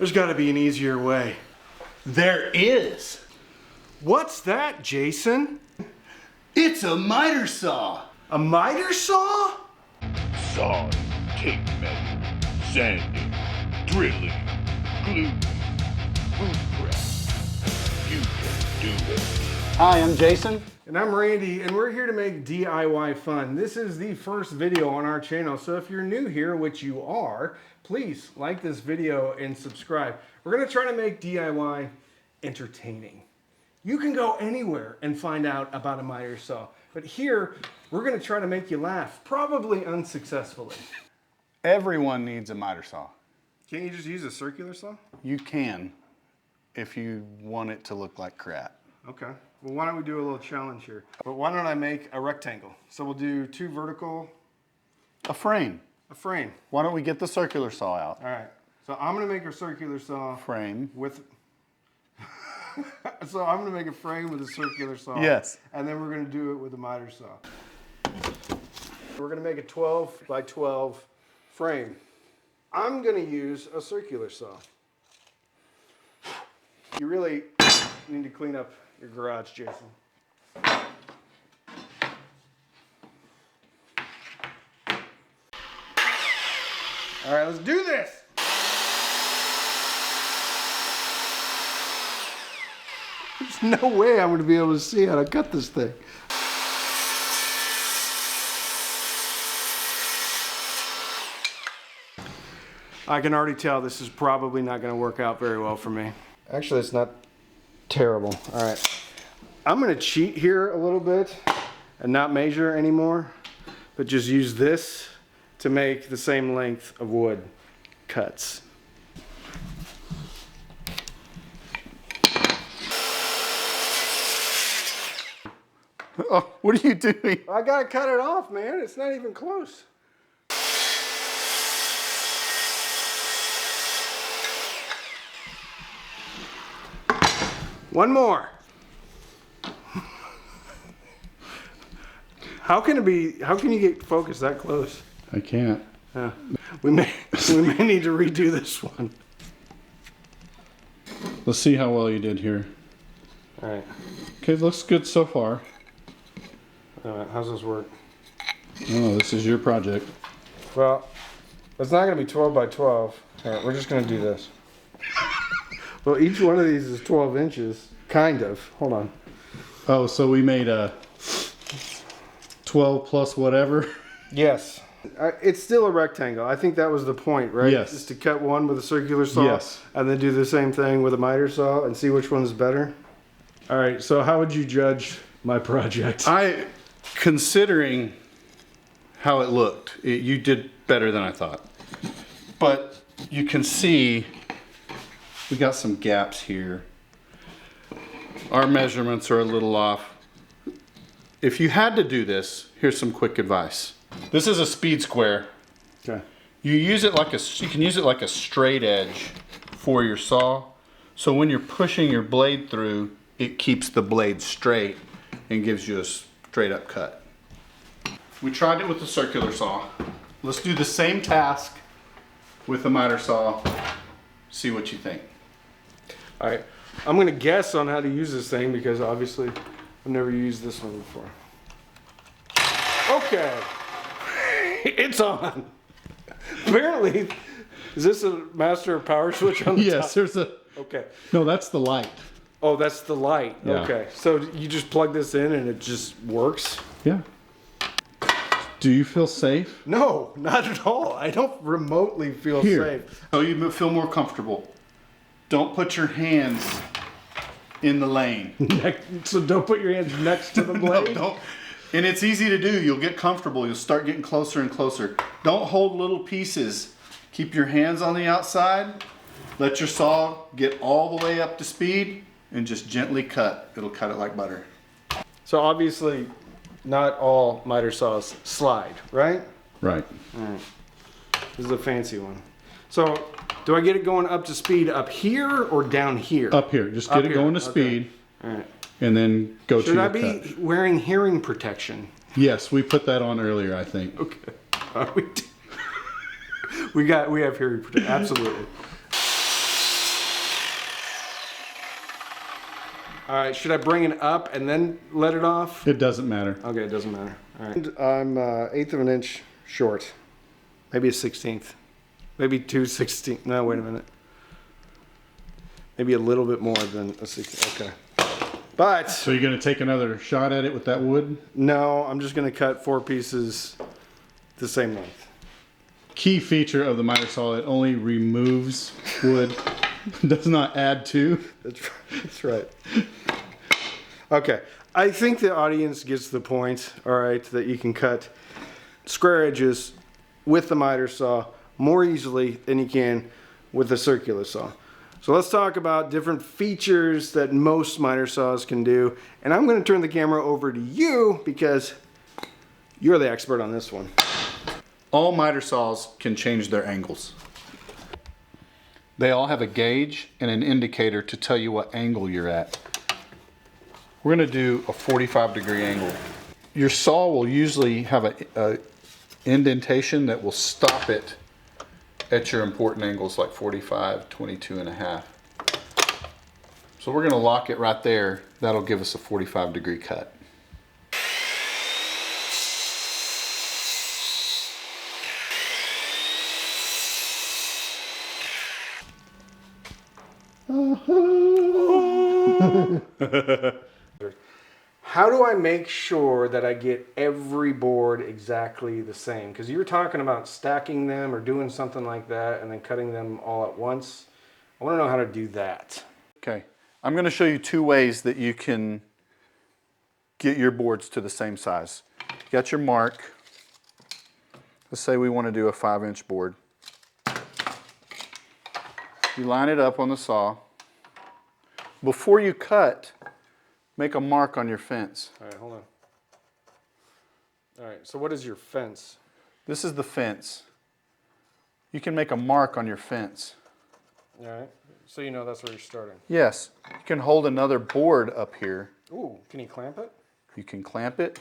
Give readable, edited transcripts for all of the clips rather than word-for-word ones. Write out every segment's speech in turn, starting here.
There's got to be an easier way. There is. What's that, Jason? It's a miter saw. A miter saw? Sawing, tape measure, sanding, drilling, gluing, boot prep. You can do it. Hi, I'm Jason. And I'm Randy, and we're here to make DIY fun. This is the first video on our channel, so if you're new here, which you are, please like this video and subscribe. We're gonna try to make DIY entertaining. You can go anywhere and find out about a miter saw, but here, we're gonna try to make you laugh, probably unsuccessful. Everyone needs a miter saw. Can't you just use a circular saw? You can, if you want it to look like crap. Okay. Well, why don't we do a little challenge here? But why don't I make a rectangle? So we'll do two vertical, A frame. a frame. Why don't we get the circular saw out? All right. So I'm gonna make a circular saw Frame. with. So I'm gonna make a frame with a circular saw. Yes. And then we're gonna do it with a miter saw. We're gonna make a 12 by 12 frame. I'm gonna use a circular saw. You really need to clean up your garage, Jason. All right, let's do this. There's no way I'm going to be able to see how to cut this thing. I can already tell this is probably not going to work out very well for me. Actually, it's not terrible. All right. I'm going to cheat here a little bit and not measure anymore, but just use this to make the same length of wood cuts. Oh, what are you doing? I gotta cut it off, man. It's not even close. One more. How can you get focused that close? I can't. We may need to redo this one. Let's see how well you did here. All right. Okay, looks good so far. All right, how's this work? Oh, this is your project. Well, it's not gonna be 12 by 12. All right, we're just gonna do this. Well, each one of these is 12 inches, kind of. Hold on. Oh, so we made a 12 plus whatever? Yes. It's still a rectangle. I think that was the point, right? Yes. Is to cut one with a circular saw. Yes. And then do the same thing with a miter saw and see which one's better. All right, so how would you judge my project? Considering how it looked, you did better than I thought. But you can see we got some gaps here. Our measurements are a little off. If you had to do this, here's some quick advice. This is a speed square. Okay. You can use it like a straight edge for your saw. So when you're pushing your blade through, it keeps the blade straight and gives you a straight up cut. We tried it with the circular saw. Let's do the same task with the miter saw. See what you think. All right. I'm going to guess on how to use this thing because obviously I've never used this one before. Okay. It's on. Apparently, is this a master power switch on the top? Yes, there's a... Okay. No, that's the light. Oh, that's the light. Yeah. Okay. So you just plug this in and it just works? Yeah. Do you feel safe? No, not at all. I don't remotely feel Here. safe. Oh, you feel more comfortable. Don't put your hands in the lane. So don't put your hands next to the blade? No, don't. And it's easy to do. You'll get comfortable. You'll start getting closer and closer. Don't hold little pieces. Keep your hands on the outside. Let your saw get all the way up to speed and just gently cut. It'll cut it like butter. So obviously, not all miter saws slide, right? Right. All right. This is a fancy one. So do I get it going up to speed up here or down here? Up here. Just Up get it here. going to Okay. speed. All right. And then go to Should your I be cut. wearing hearing protection? Yes, we put that on earlier, I think. Okay. We have hearing protection. Absolutely. All right, should I bring it up and then let it off? It doesn't matter. Okay, it doesn't matter. All right. I'm 1/8 of an inch short. Maybe a 16th. Maybe 2/16. No, wait a minute. Maybe a little bit more than a 16th. Okay. But So you're going to take another shot at it with that wood? no, I'm just going to cut 4 pieces the same length. Key feature of the miter saw, it only removes wood, does not add to. That's right. Okay. I think the audience gets the point, all right, that you can cut square edges with the miter saw more easily than you can with the circular saw. So let's talk about different features that most miter saws can do. And I'm going to turn the camera over to you because you're the expert on this one. All miter saws can change their angles. They all have a gauge and an indicator to tell you what angle you're at. We're going to do a 45-degree angle. Your saw will usually have a indentation that will stop it at your important angles like 45, 22.5. So we're going to lock it right there. That'll give us a 45-degree cut. How do I make sure that I get every board exactly the same? Because you were talking about stacking them or doing something like that and then cutting them all at once. I want to know how to do that. Okay, I'm going to show you 2 ways that you can get your boards to the same size. You got your mark. Let's say we want to do a 5-inch board. You line it up on the saw. Before you cut, make a mark on your fence. All right, hold on. All right, so what is your fence? This is the fence. You can make a mark on your fence. All right, so you know that's where you're starting. Yes, you can hold another board up here. Ooh, can you clamp it? You can clamp it.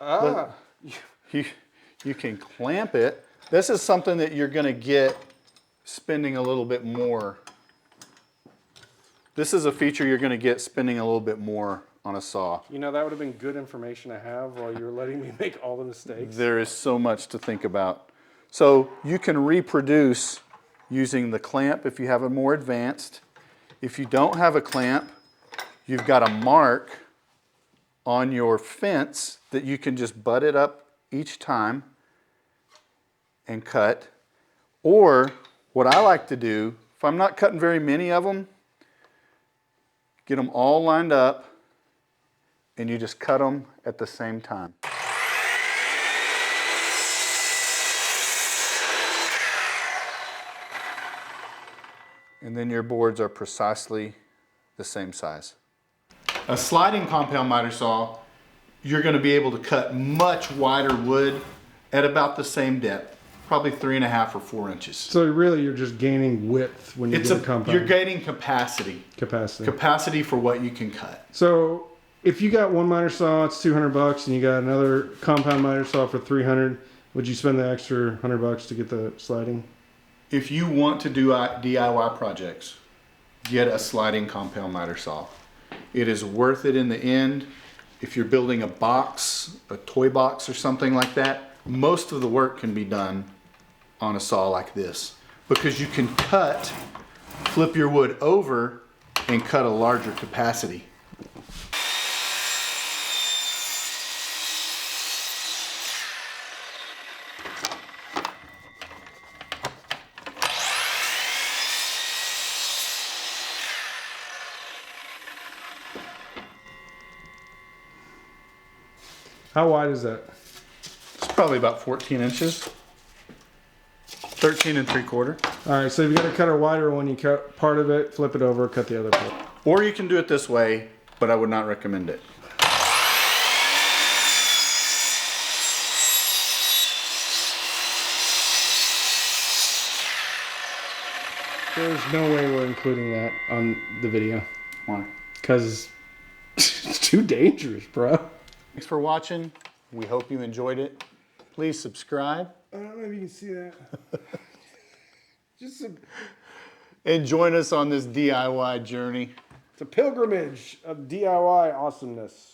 Ah, You can clamp it. This is something that you're going to get spending a little bit more. This is a feature you're going to get spending a little bit more on a saw. you know, that would have been good information to have while you were letting me make all the mistakes. There is so much to think about. So you can reproduce using the clamp if you have a more advanced. If you don't have a clamp, you've got a mark on your fence that you can just butt it up each time and cut. Or what I like to do, if I'm not cutting very many of them, get them all lined up and you just cut them at the same time. And then your boards are precisely the same size. A sliding compound miter saw, you're going to be able to cut much wider wood at about the same depth, probably 3.5 or 4 inches. So really, you're just gaining width when you get a compound. You're gaining capacity. Capacity for what you can cut. So if you got one miter saw, it's $200, and you got another compound miter saw for $300. Would you spend the extra $100 to get the sliding? If you want to do DIY projects, get a sliding compound miter saw. It is worth it in the end. If you're building a box, a toy box or something like that, most of the work can be done on a saw like this because you can cut, flip your wood over and cut a larger capacity. How wide is that? It's probably about 14 inches. 13 3/4. All right, so if you got to cut a wider one, you cut part of it, flip it over, cut the other part. Or you can do it this way, but I would not recommend it. There's no way we're including that on the video. Why? Because it's too dangerous, bro. Thanks for watching. We hope you enjoyed it. Please subscribe. I don't know if you can see that. And join us on this DIY journey. It's a pilgrimage of DIY awesomeness.